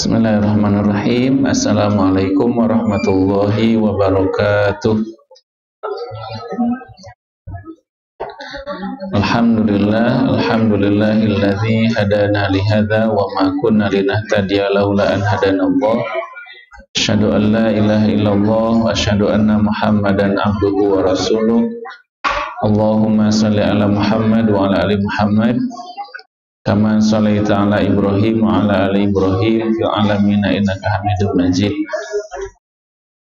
Bismillahirrahmanirrahim. Assalamualaikum warahmatullahi wabarakatuh. Alhamdulillahilladzi hadana li hadza wa ma kunna linahtadiya laula an hadanallah. Asyhadu an la ilaha illallah wa asyhadu anna Muhammadan abduhu wa rasuluh. Allahumma shalli ala Muhammad wa ala ali Muhammad kama shallaita ala Ibrahim wa ala ali Ibrahim fil alamin innaka Hamidum Majid.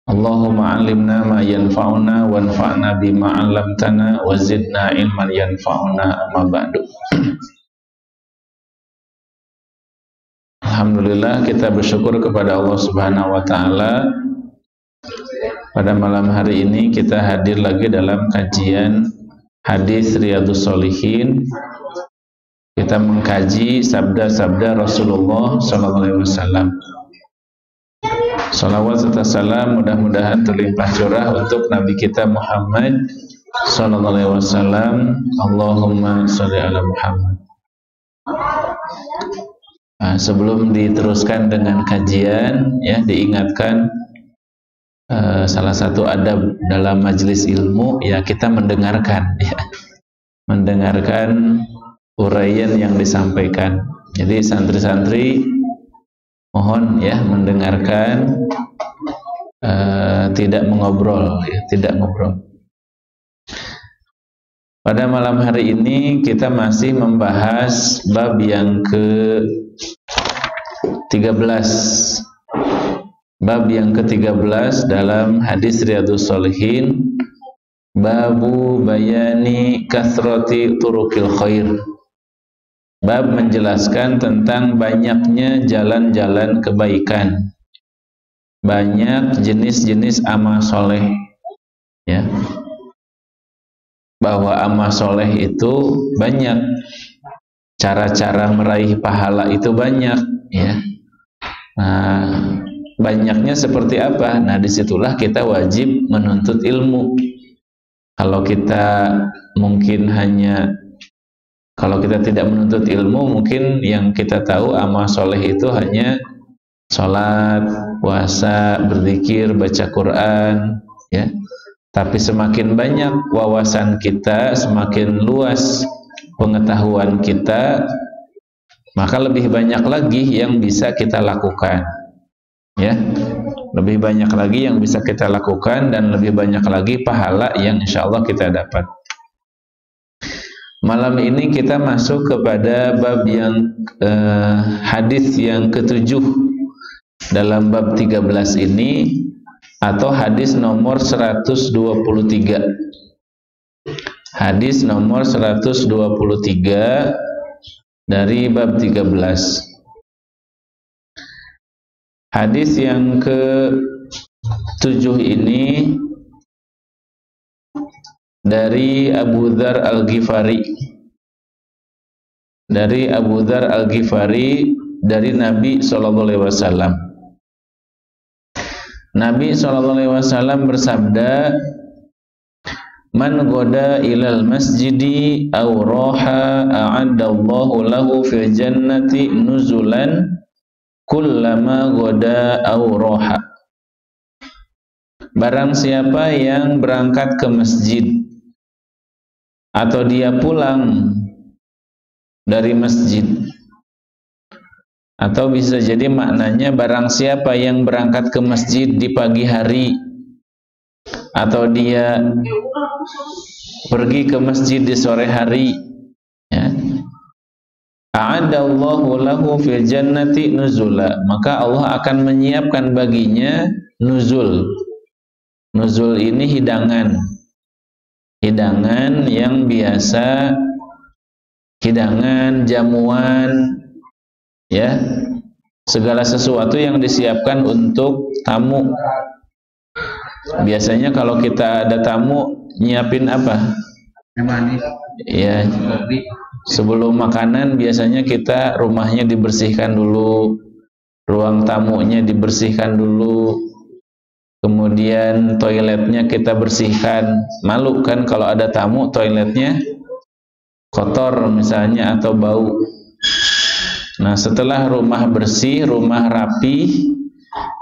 Allahumma 'allimna ma yanfa'una wanfa'na bima 'allamtana wa zidna ilman yanfa'una, amma ba'du. Alhamdulillah, kita bersyukur kepada Allah Subhanahu wa taala. Pada malam hari ini kita hadir lagi dalam kajian hadis Riyadhus Shalihin. Kita mengkaji sabda-sabda Rasulullah SAW. Salawat serta salam mudah-mudahan terlimpah curah untuk Nabi kita Muhammad SAW. Allahumma sholli ala Muhammad. Sebelum diteruskan dengan kajian, ya, diingatkan salah satu adab dalam majelis ilmu, ya, kita mendengarkan, ya, mendengarkan uraian yang disampaikan. Jadi santri-santri mohon, ya, mendengarkan, tidak mengobrol, ya, tidak ngobrol. Pada malam hari ini kita masih membahas bab yang ke-13. Bab yang ke-13 dalam hadis Riyadhus Shalihin, babu bayani kathrati turuqil khair. Bab menjelaskan tentang banyaknya jalan-jalan kebaikan, banyak jenis-jenis amal soleh, ya, bahwa amal soleh itu banyak, cara-cara meraih pahala itu banyak, ya. Nah, banyaknya seperti apa? Nah, disitulah kita wajib menuntut ilmu. Kalau kita tidak menuntut ilmu, mungkin yang kita tahu amal soleh itu hanya sholat, puasa, berzikir, baca Quran, ya. Tapi semakin banyak wawasan kita, semakin luas pengetahuan kita, maka lebih banyak lagi yang bisa kita lakukan, ya. Lebih banyak lagi yang bisa kita lakukan dan lebih banyak lagi pahala yang insya Allah kita dapat. Malam ini kita masuk kepada bab yang hadis yang ke-7 dalam bab 13 ini, atau hadis nomor 123. Hadis nomor 123 dari bab 13. Hadis yang ke-7 ini dari Abu Dzar Al-Ghifari. Dari Abu Dzar Al-Ghifari dari Nabi SAW. Nabi SAW bersabda, man goda ilal masjidi aw roha a'addallahu lahu fil jannati nuzulan kullama goda aw roha. Barang siapa yang berangkat ke masjid atau dia pulang dari masjid, atau bisa jadi maknanya barang siapa yang berangkat ke masjid di pagi hari, atau dia pergi ke masjid di sore hari, ya, a'adallahu lahu fil jannati nuzula, maka Allah akan menyiapkan baginya nuzul. Nuzul ini hidangan yang biasa, hidangan, jamuan, ya, segala sesuatu yang disiapkan untuk tamu. Biasanya kalau kita ada tamu, nyiapin apa? Manis. Ya, sebelum makanan biasanya kita rumahnya dibersihkan dulu, ruang tamunya dibersihkan dulu, kemudian toiletnya kita bersihkan. Malu kan kalau ada tamu toiletnya kotor misalnya atau bau. Nah, setelah rumah bersih, rumah rapi,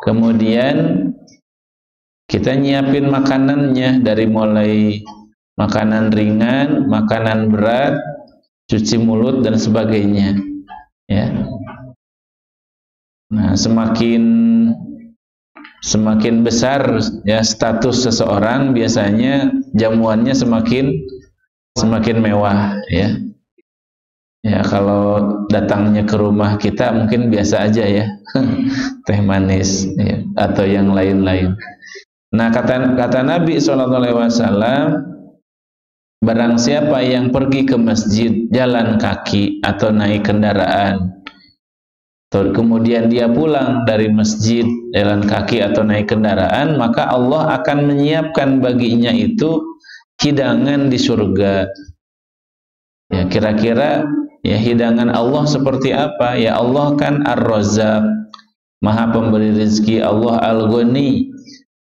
kemudian kita nyiapin makanannya dari mulai makanan ringan, makanan berat, cuci mulut dan sebagainya. Ya. Nah, semakin besar ya status seseorang, biasanya jamuannya semakin mewah ya. Ya, kalau datangnya ke rumah kita mungkin biasa aja ya, teh manis ya, atau yang lain-lain. Nah, kata Nabi SAW, barang siapa yang pergi ke masjid jalan kaki atau naik kendaraan, kemudian dia pulang dari masjid jalan kaki atau naik kendaraan, maka Allah akan menyiapkan baginya itu hidangan di surga. Ya, kira-kira ya hidangan Allah seperti apa? Ya, Allah kan Ar-Razzaq, Maha Pemberi rezeki, Allah Al-Ghani,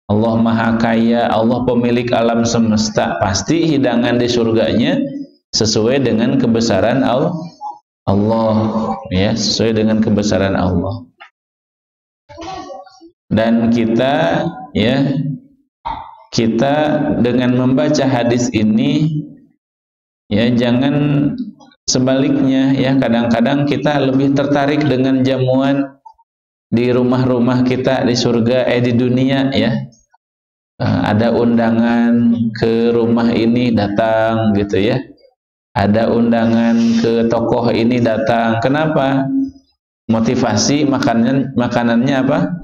Allah Maha Kaya, Allah pemilik alam semesta. Pasti hidangan di surganya sesuai dengan kebesaran Allah, ya, sesuai dengan kebesaran Allah. Dan kita dengan membaca hadis ini ya, jangan sebaliknya ya, kadang-kadang kita lebih tertarik dengan jamuan di rumah-rumah kita di surga, di dunia ya. Ada undangan ke rumah ini, datang gitu ya. Ada undangan ke tokoh ini, datang. Kenapa? Motivasi makanannya apa?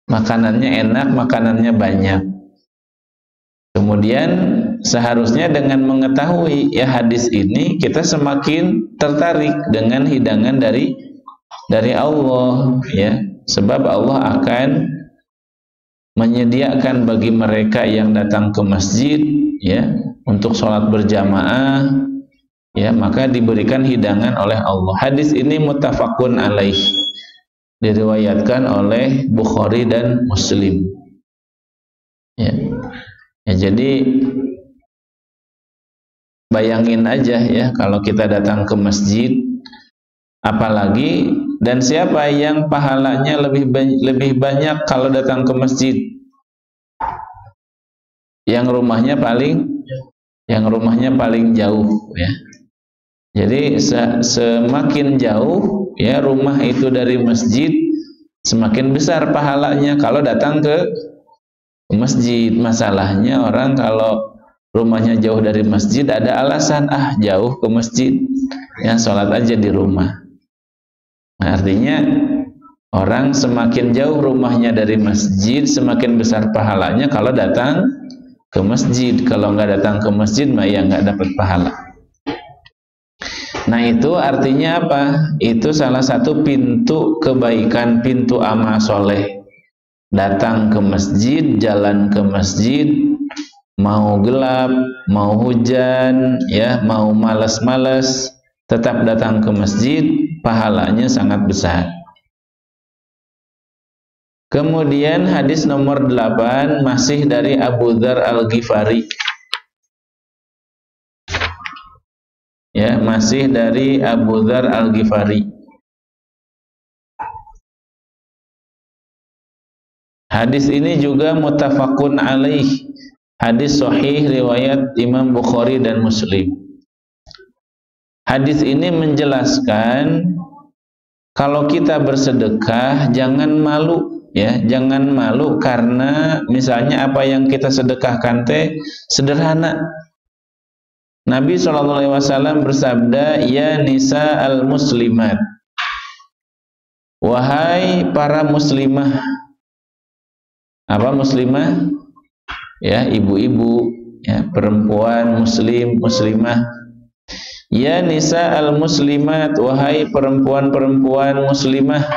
Makanannya enak, makanannya banyak. Kemudian seharusnya dengan mengetahui ya hadis ini, kita semakin tertarik dengan hidangan dari Allah ya. Sebab Allah akan menyediakan bagi mereka yang datang ke masjid ya untuk sholat berjamaah ya, maka diberikan hidangan oleh Allah. Hadis ini muttafaqun alaih, diriwayatkan oleh Bukhari dan Muslim ya. Jadi bayangin aja ya, kalau kita datang ke masjid, apalagi, dan siapa yang pahalanya lebih banyak kalau datang ke masjid? Yang rumahnya paling jauh ya. Jadi semakin jauh ya rumah itu dari masjid, semakin besar pahalanya kalau datang ke masjid. Masalahnya orang kalau rumahnya jauh dari masjid ada alasan, jauh ke masjid ya, sholat aja di rumah. Nah, artinya orang semakin jauh rumahnya dari masjid, semakin besar pahalanya kalau datang ke masjid. Kalau nggak datang ke masjid mah ya nggak dapat pahala. Nah, itu artinya apa? Itu salah satu pintu kebaikan, pintu amal soleh. Datang ke masjid, jalan ke masjid, mau gelap, mau hujan, ya, mau malas-malas, tetap datang ke masjid, pahalanya sangat besar. Kemudian hadis nomor 8 masih dari Abu Dzar Al-Ghifari. Ya, masih dari Abu Dzar Al-Ghifari. Hadis ini juga muttafaqun alaih. Hadis sahih riwayat Imam Bukhari dan Muslim. Hadis ini menjelaskan kalau kita bersedekah jangan malu ya, jangan malu karena misalnya apa yang kita sedekahkan teh sederhana. Nabi SAW bersabda, ya nisa al-muslimat, wahai para muslimah. Apa muslimah? Ya, ibu-ibu, ya, perempuan muslim, muslimah. Ya nisa al-muslimat, wahai perempuan-perempuan muslimah,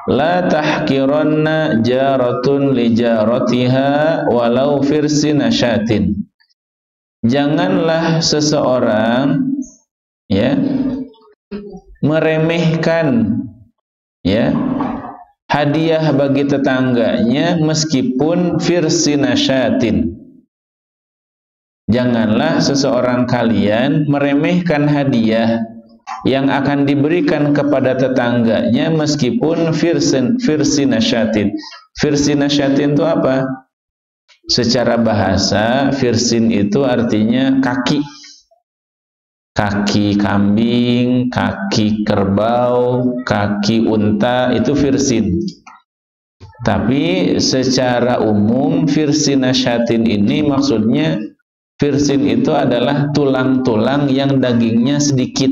la tahkiranna jaratun li jaratiha walau firsina syatin. Janganlah seseorang ya meremehkan ya hadiah bagi tetangganya meskipun firsina syatin. Janganlah seseorang kalian meremehkan hadiah yang akan diberikan kepada tetangganya meskipun firsinasyatin. Firsinasyatin itu apa? Secara bahasa, firsin itu artinya kaki. Kaki kambing, kaki kerbau, kaki unta, itu firsin. Tapi secara umum firsinasyatin ini maksudnya, firsin itu adalah tulang-tulang yang dagingnya sedikit.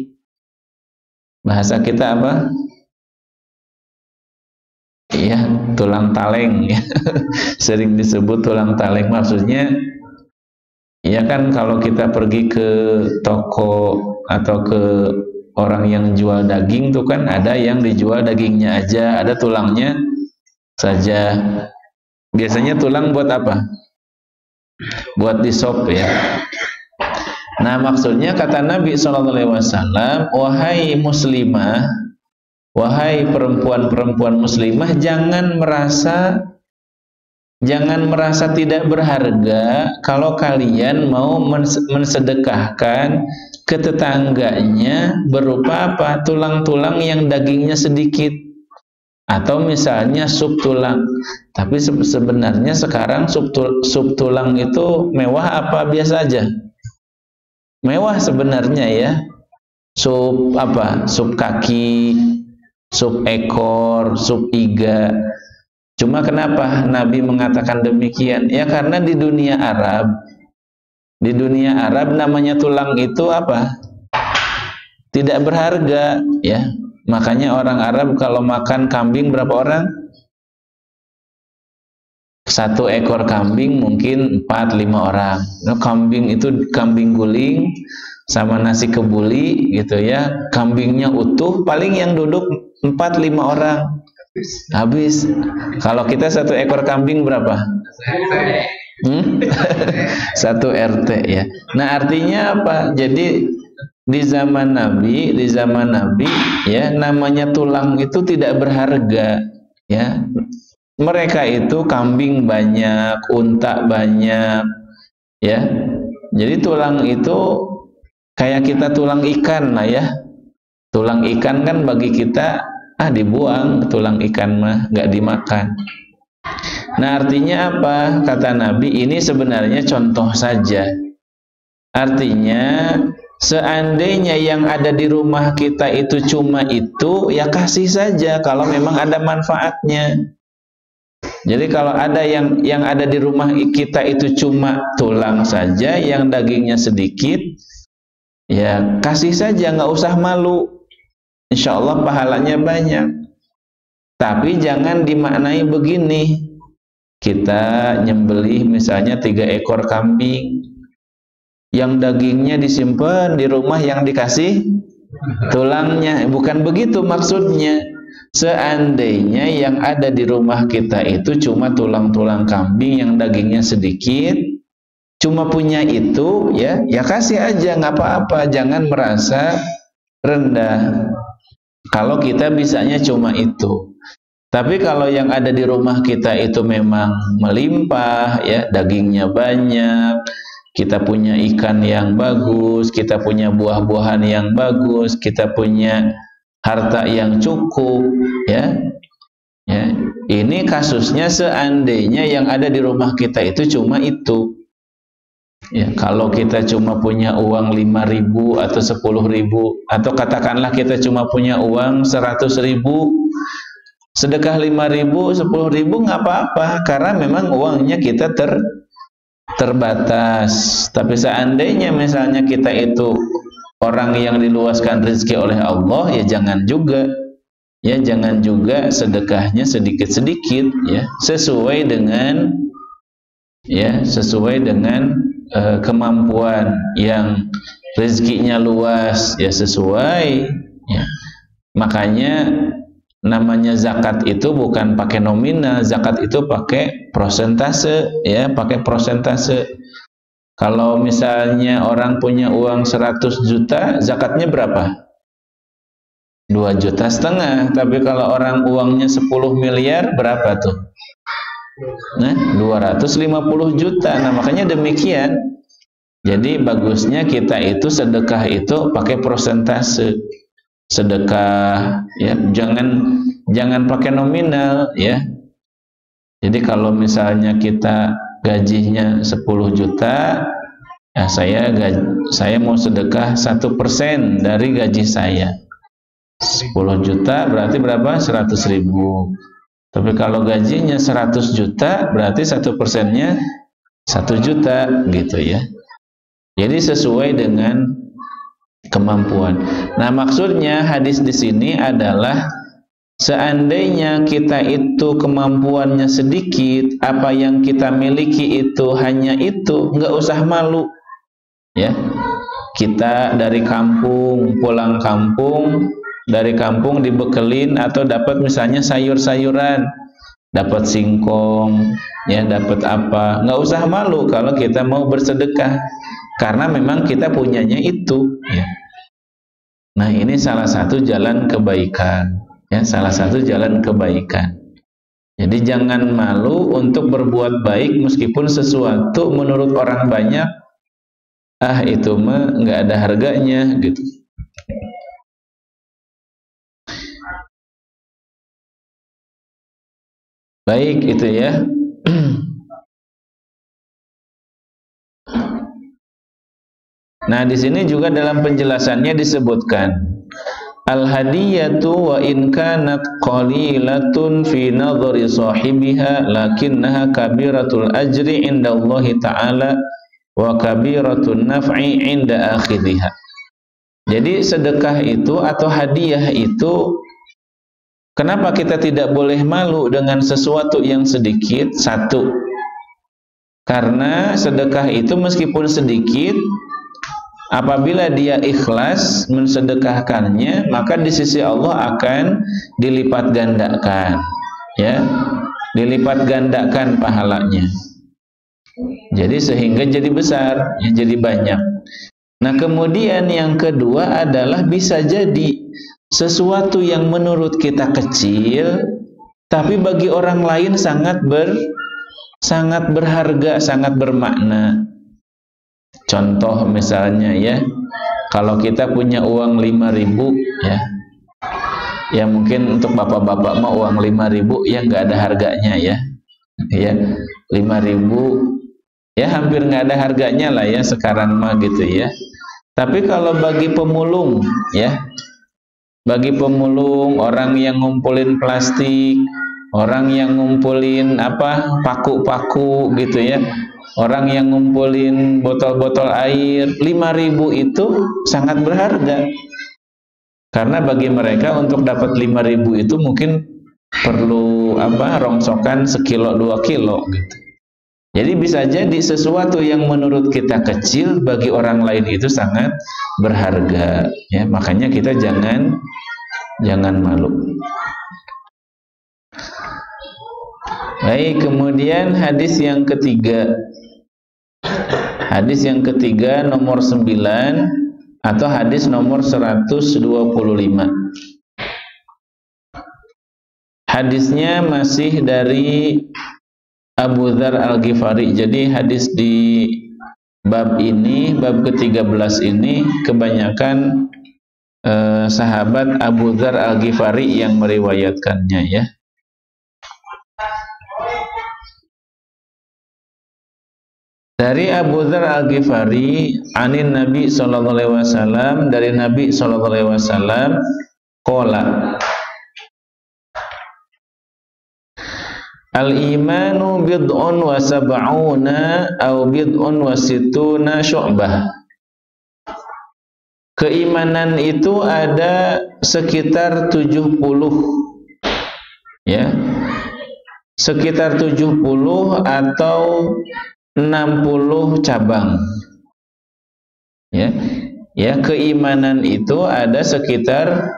Bahasa kita apa? Ya, tulang taleng ya. Sering disebut tulang taleng, maksudnya ya kan kalau kita pergi ke toko atau ke orang yang jual daging tuh kan ada yang dijual dagingnya aja, ada tulangnya saja. Biasanya tulang buat apa? Buat di sop ya. Nah, maksudnya kata Nabi SAW, wahai muslimah, wahai perempuan-perempuan muslimah, jangan merasa tidak berharga kalau kalian mau mensedekahkan ke tetangganya berupa apa? Tulang-tulang yang dagingnya sedikit, atau misalnya sup tulang. Tapi sebenarnya sekarang sup tulang itu mewah apa biasa aja? Mewah sebenarnya ya. Sup apa? Sup kaki, sup ekor, sup iga. Cuma kenapa Nabi mengatakan demikian? Ya karena di dunia Arab namanya tulang itu apa? Tidak berharga ya. Makanya orang Arab kalau makan kambing berapa orang? Satu ekor kambing mungkin 4-5 orang. Nah, kambing itu kambing guling sama nasi kebuli gitu ya. Kambingnya utuh, paling yang duduk 4-5 orang. Habis. Kalau kita satu ekor kambing berapa? Satu RT ya. Nah, artinya apa? Jadi di zaman Nabi ya, namanya tulang itu tidak berharga ya. Mereka itu kambing banyak, unta banyak ya. Jadi tulang itu kayak kita tulang ikan lah ya. Tulang ikan kan bagi kita dibuang, tulang ikan mah nggak dimakan. Nah, artinya apa? Kata Nabi, ini sebenarnya contoh saja. Artinya seandainya yang ada di rumah kita itu cuma itu, ya kasih saja kalau memang ada manfaatnya. Jadi kalau ada yang ada di rumah kita itu cuma tulang saja, yang dagingnya sedikit, ya kasih saja, nggak usah malu. Insya Allah pahalanya banyak. Tapi jangan dimaknai begini. Kita nyembelih misalnya 3 ekor kambing, yang dagingnya disimpan di rumah, yang dikasih tulangnya. Bukan begitu maksudnya. Seandainya yang ada di rumah kita itu cuma tulang-tulang kambing yang dagingnya sedikit, cuma punya itu ya kasih aja, nggak apa-apa. Jangan merasa rendah kalau kita bisanya cuma itu. Tapi kalau yang ada di rumah kita itu memang melimpah ya, dagingnya banyak, kita punya ikan yang bagus, kita punya buah-buahan yang bagus, kita punya harta yang cukup ya. Ini kasusnya seandainya yang ada di rumah kita itu cuma itu ya. Kalau kita cuma punya uang 5.000 atau 10.000, atau katakanlah kita cuma punya uang 100.000, sedekah 5.000, 10.000 nggak apa-apa, karena memang uangnya kita terbatas. Tapi seandainya misalnya kita itu orang yang diluaskan rezeki oleh Allah, ya jangan juga sedekahnya sedikit-sedikit ya, sesuai dengan kemampuan. Yang rezekinya luas ya sesuai ya. Makanya namanya zakat itu bukan pakai nominal, zakat itu pakai prosentase ya, pakai prosentase. Kalau misalnya orang punya uang 100 juta, zakatnya berapa? 2,5 juta. Tapi kalau orang uangnya 10 miliar, berapa tuh? Nah, 250 juta. Nah, makanya demikian. Jadi bagusnya kita itu sedekah itu pakai prosentase. sedekah, ya. Jangan pakai nominal, ya. Jadi kalau misalnya kita gajinya 10 juta, ya saya mau sedekah 1% dari gaji saya. 10 juta berarti berapa? 100.000. Tapi kalau gajinya 100 juta berarti 1%-nya 1 juta gitu ya. Jadi sesuai dengan kemampuan. Nah, maksudnya hadis di sini adalah seandainya kita itu kemampuannya sedikit, apa yang kita miliki itu hanya itu, nggak usah malu. Ya. Kita dari kampung, pulang kampung, dari kampung dibekelin atau dapat misalnya sayur-sayuran, dapat singkong, ya, dapat apa, nggak usah malu kalau kita mau bersedekah, karena memang kita punyanya itu, ya. Nah, ini salah satu jalan kebaikan, ya, salah satu jalan kebaikan. Jadi jangan malu untuk berbuat baik meskipun sesuatu menurut orang banyak, itu mah nggak ada harganya gitu. Baik, itu ya. Nah, di sini juga dalam penjelasannya disebutkan al-hadiyatu wa in kanat qalilatun fi nadhari sahibiha lakinnaha kabiratul ajri indallahi ta'ala wa kabiratun naf'i inda akhidhiha. Jadi sedekah itu atau hadiah itu, kenapa kita tidak boleh malu dengan sesuatu yang sedikit? Satu, karena sedekah itu meskipun sedikit, apabila dia ikhlas mensedekahkannya, maka di sisi Allah akan dilipat gandakan, ya, dilipat gandakan pahalanya. Jadi sehingga jadi besar, ya, jadi banyak. Nah, kemudian yang kedua adalah bisa jadi sesuatu yang menurut kita kecil, tapi bagi orang lain sangat berharga, sangat bermakna. Contoh misalnya, ya, kalau kita punya uang 5.000, ya mungkin untuk bapak-bapak mah uang 5.000 ya nggak ada harganya, ya 5.000 ya hampir nggak ada harganya lah ya sekarang mah gitu ya. Tapi kalau bagi pemulung, ya, bagi pemulung, orang yang ngumpulin plastik, orang yang ngumpulin paku-paku gitu ya, orang yang ngumpulin botol-botol air, 5.000 itu sangat berharga. Karena bagi mereka untuk dapat 5.000 itu mungkin perlu rongsokan 1-2 kilo gitu. Jadi bisa jadi sesuatu yang menurut kita kecil bagi orang lain itu sangat berharga, ya. Makanya kita jangan malu. Baik, kemudian hadis yang ketiga. Hadis yang ketiga nomor 9 atau hadis nomor 125. Hadisnya masih dari Abu Dzar Al-Ghifari. Jadi hadis di bab ini, bab ke-13 ini kebanyakan sahabat Abu Dzar Al-Ghifari yang meriwayatkannya, ya. Dari Abu Dzar Al-Ghifari, anin Nabi sallallahu alaihi wasallam, dari Nabi sallallahu alaihi wasallam, qala al-imanu bid'un wa sab'una aw bid'un wa sittuna syu'bah. Keimanan itu ada sekitar 70, ya. Sekitar 70 atau 60 cabang. Ya. Ya, keimanan itu ada sekitar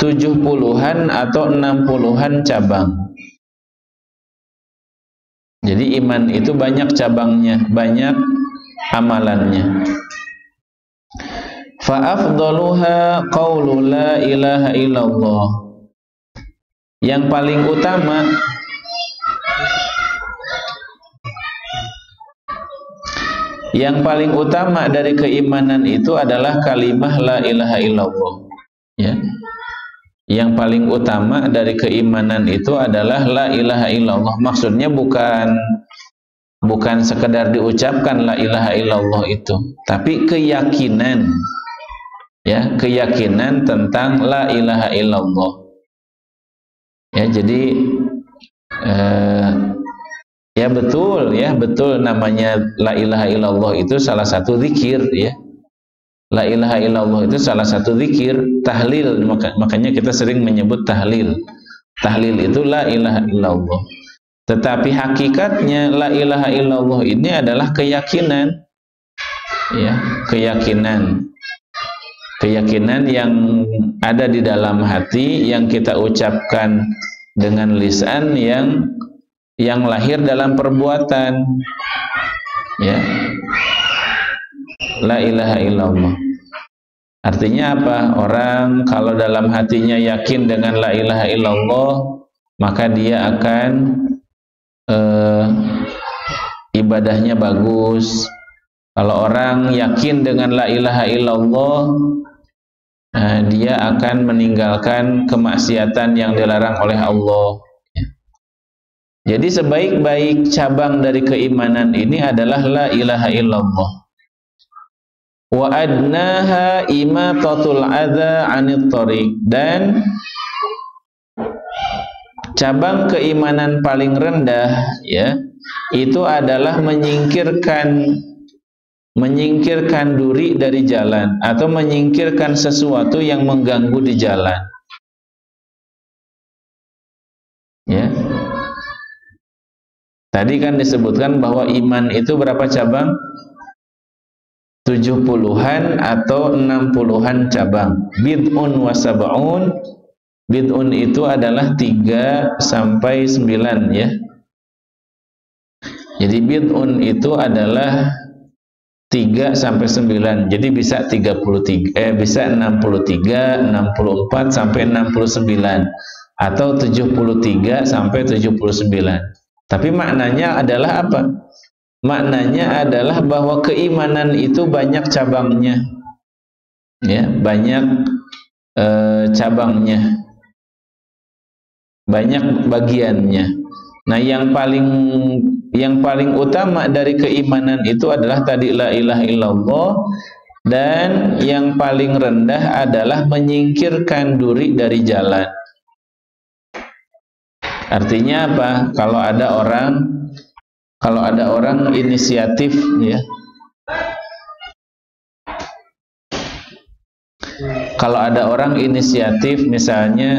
70-an atau 60-an cabang. Jadi iman itu banyak cabangnya, banyak amalannya. Fa afdaluha qaulu la ilaha illallah. Yang paling utama dari keimanan itu adalah kalimah la ilaha illallah, ya. yang paling utama dari keimanan itu adalah la ilaha illallah. Maksudnya bukan sekedar diucapkan la ilaha illallah itu, tapi keyakinan, ya, keyakinan tentang la ilaha illallah. Ya, jadi ya betul namanya la ilaha illallah itu salah satu zikir, ya. La ilaha illallah itu salah satu zikir, tahlil, makanya kita sering menyebut tahlil. Tahlil itu la ilaha illallah. Tetapi hakikatnya la ilaha illallah ini adalah keyakinan, ya, keyakinan yang ada di dalam hati, yang kita ucapkan dengan lisan, yang lahir dalam perbuatan, ya. La ilaha illallah artinya apa? Orang kalau dalam hatinya yakin dengan la ilaha illallah, maka dia akan ibadahnya bagus. Kalau orang yakin dengan la ilaha illallah, dia akan meninggalkan kemaksiatan yang dilarang oleh Allah. Jadi sebaik-baik cabang dari keimanan ini adalah la ilaha illallah. Wa adnaha imatatul adza 'anit thariq, dan cabang keimanan paling rendah, ya, itu adalah menyingkirkan duri dari jalan, atau menyingkirkan sesuatu yang mengganggu di jalan, ya. Tadi kan disebutkan bahwa iman itu berapa cabang? 70-an atau 60-an cabang. Bid'un wa sab'un. Bid'un itu adalah 3 sampai 9, ya. Jadi bid'un itu adalah 3 sampai 9. Jadi bisa 33, bisa 63, 64 sampai 69, atau 73 sampai 79. Tapi maknanya adalah apa? Maknanya adalah bahwa keimanan itu banyak cabangnya, ya, banyak cabangnya, banyak bagiannya. Nah, yang paling utama dari keimanan itu adalah tadi la ilaha illallah, dan yang paling rendah adalah menyingkirkan duri dari jalan. Artinya apa? Kalau ada orang inisiatif, ya. Kalau ada orang inisiatif, misalnya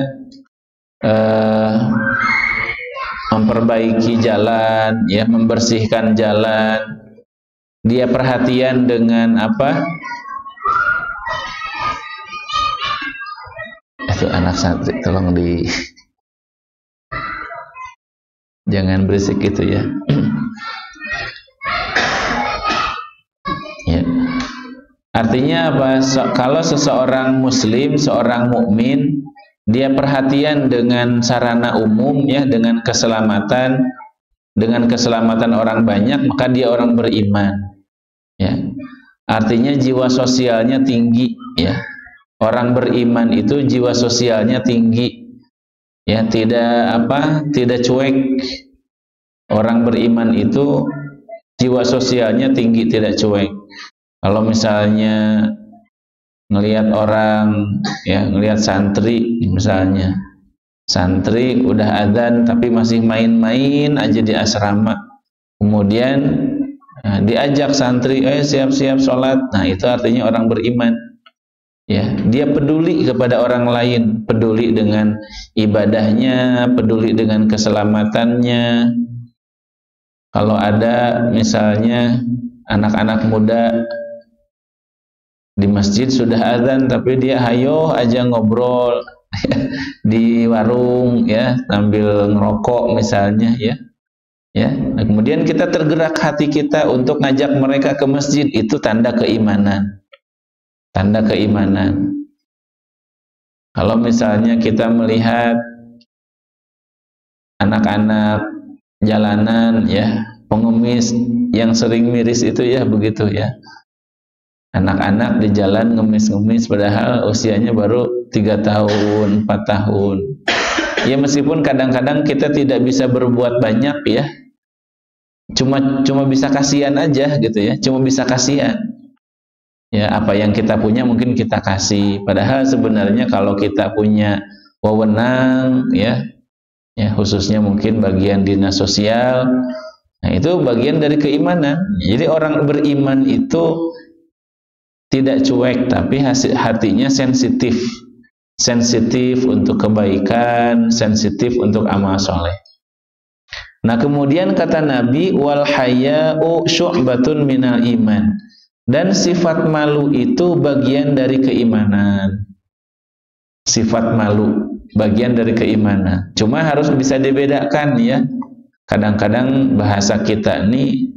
memperbaiki jalan, ya, membersihkan jalan, dia perhatian dengan apa? Itu anak santri, tolong jangan berisik gitu, ya. Ya. Artinya apa? Kalau seseorang muslim, seorang mukmin, dia perhatian dengan sarana umum, ya, dengan keselamatan orang banyak, maka dia orang beriman, ya. Artinya jiwa sosialnya tinggi, ya. Orang beriman itu jiwa sosialnya tinggi, ya, tidak cuek. Orang beriman itu jiwa sosialnya tinggi, tidak cuek. Kalau misalnya ngelihat orang, ya, ngelihat santri, misalnya santri udah adzan tapi masih main-main aja di asrama, kemudian diajak santri, siap-siap sholat, nah itu artinya orang beriman, ya. Dia peduli kepada orang lain, peduli dengan ibadahnya, peduli dengan keselamatannya. Kalau ada misalnya anak-anak muda di masjid sudah azan, tapi dia hayo aja ngobrol di warung, ya, sambil ngerokok misalnya, ya. Nah, kemudian kita tergerak hati kita untuk ngajak mereka ke masjid, itu tanda keimanan. Tanda keimanan. Kalau misalnya kita melihat anak-anak jalanan, ya, pengemis yang sering miris itu, ya, begitu, ya. Anak-anak di jalan ngemis-ngemis padahal usianya baru 3 tahun, 4 tahun. Ya meskipun kadang-kadang kita tidak bisa berbuat banyak ya. Cuma bisa kasihan aja gitu ya. Cuma bisa kasihan. Ya, apa yang kita punya mungkin kita kasih. Padahal sebenarnya kalau kita punya wewenang ya, khususnya mungkin bagian dinas sosial, nah itu bagian dari keimanan. Jadi orang beriman itu tidak cuek, tapi hatinya sensitif. Sensitif untuk kebaikan, sensitif untuk amal soleh. Nah kemudian kata Nabi, wal haya'u syu'batun minal iman. Dan sifat malu itu bagian dari keimanan. Sifat malu bagian dari keimanan. Cuma harus bisa dibedakan ya. Kadang-kadang bahasa kita ini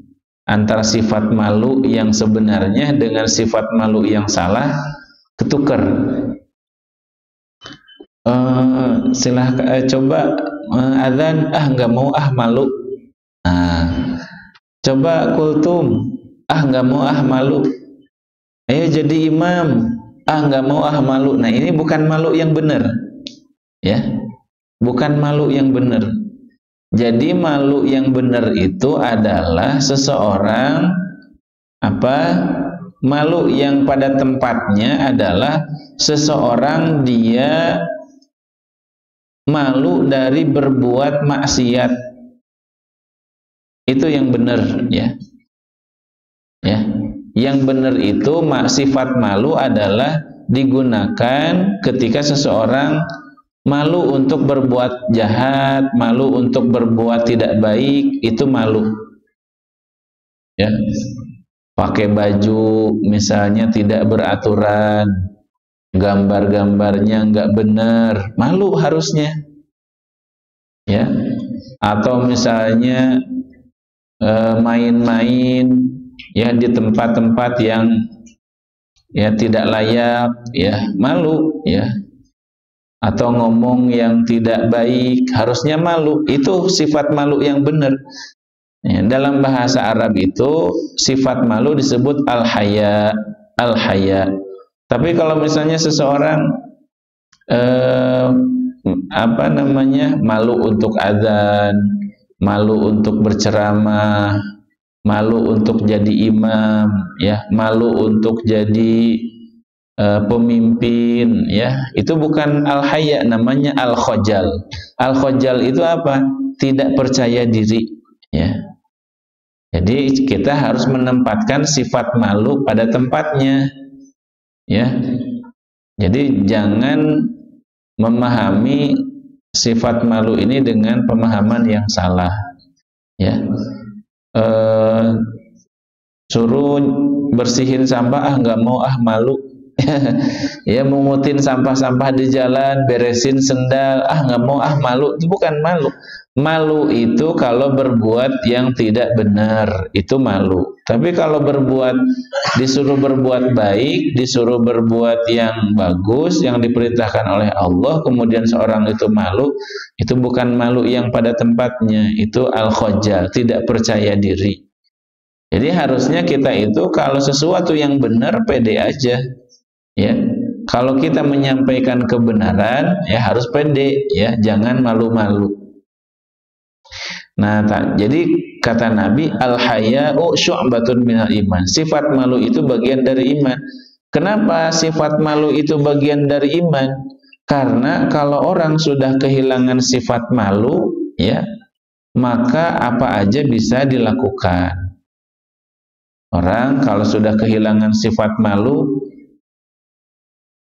antara sifat malu yang sebenarnya dengan sifat malu yang salah ketukar. Silahkan coba adzan, nggak mau malu. Coba kultum, nggak mau malu. Ayo jadi imam, nggak mau malu. Nah ini bukan malu yang benar ya, bukan malu yang benar. Jadi malu yang benar itu adalah seseorang malu yang pada tempatnya adalah seseorang dia malu dari berbuat maksiat. Itu yang benar ya. Yang benar itu sifat malu adalah digunakan ketika seseorang malu untuk berbuat jahat, malu untuk berbuat tidak baik, itu malu. Ya. Pakai baju misalnya tidak beraturan, gambar-gambarnya nggak benar, malu harusnya ya. Atau misalnya main-main ya di tempat-tempat yang ya tidak layak ya, malu ya. Atau ngomong yang tidak baik, harusnya malu. Itu sifat malu yang benar ya. Dalam bahasa Arab itu sifat malu disebut al-haya. Al-haya. Tapi kalau misalnya seseorang malu untuk adzan, malu untuk berceramah, malu untuk jadi imam, ya, malu untuk jadi pemimpin, ya, itu bukan al-haya, namanya al-khojal. Al-khojal itu apa? Tidak percaya diri, ya. Jadi kita harus menempatkan sifat malu pada tempatnya. Ya, jadi jangan memahami sifat malu ini dengan pemahaman yang salah. Ya, suruh bersihin sampah, nggak mau, malu. Ya, mungutin sampah-sampah di jalan, beresin sendal, nggak mau, malu. Itu bukan malu. Malu itu kalau berbuat yang tidak benar, itu malu. Tapi kalau disuruh berbuat baik, disuruh berbuat yang bagus, yang diperintahkan oleh Allah, kemudian seorang itu malu, itu bukan malu yang pada tempatnya, itu al-khojal, tidak percaya diri. Jadi harusnya kita itu kalau sesuatu yang benar, pede aja. Ya, kalau kita menyampaikan kebenaran, ya harus pede, ya, jangan malu-malu. Nah, jadi kata Nabi, al-haya'u syu'batun minal iman. Sifat malu itu bagian dari iman. Kenapa sifat malu itu bagian dari iman? Karena kalau orang sudah kehilangan sifat malu, ya, maka apa aja bisa dilakukan. Orang kalau sudah kehilangan sifat malu,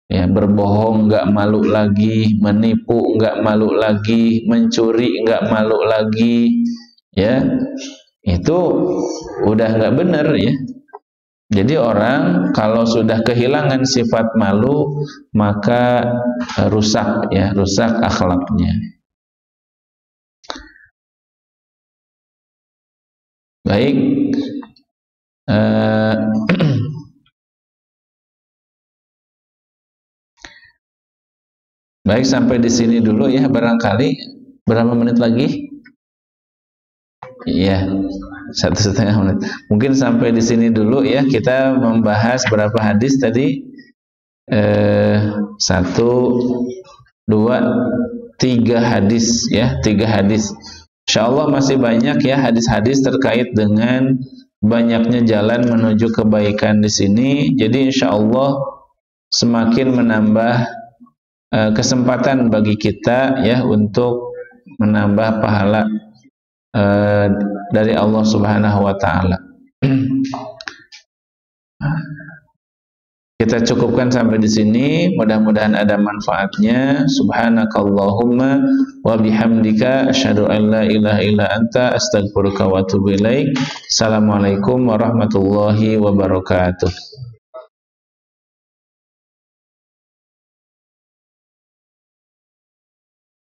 ya, berbohong nggak malu lagi, menipu nggak malu lagi, mencuri nggak malu lagi, ya, itu udah nggak benar, ya. Jadi orang kalau sudah kehilangan sifat malu, maka rusak, ya, rusak akhlaknya. Baik. Baik, sampai di sini dulu ya, barangkali. Berapa menit lagi? Iya, 1,5 menit. Mungkin sampai di sini dulu ya, kita membahas berapa hadis tadi? 1, 2, 3 hadis ya, 3 hadis. Insyaallah masih banyak ya hadis-hadis terkait dengan banyaknya jalan menuju kebaikan di sini. Jadi insyaallah semakin menambah kesempatan bagi kita ya untuk menambah pahala dari Allah Subhanahu wa taala. Kita cukupkan sampai di sini, mudah-mudahan ada manfaatnya. Subhanakallahumma wa bihamdika asyhadu an la ilaha illa anta astaghfiruka wa atubu ilaik. Assalamualaikum warahmatullahi wabarakatuh.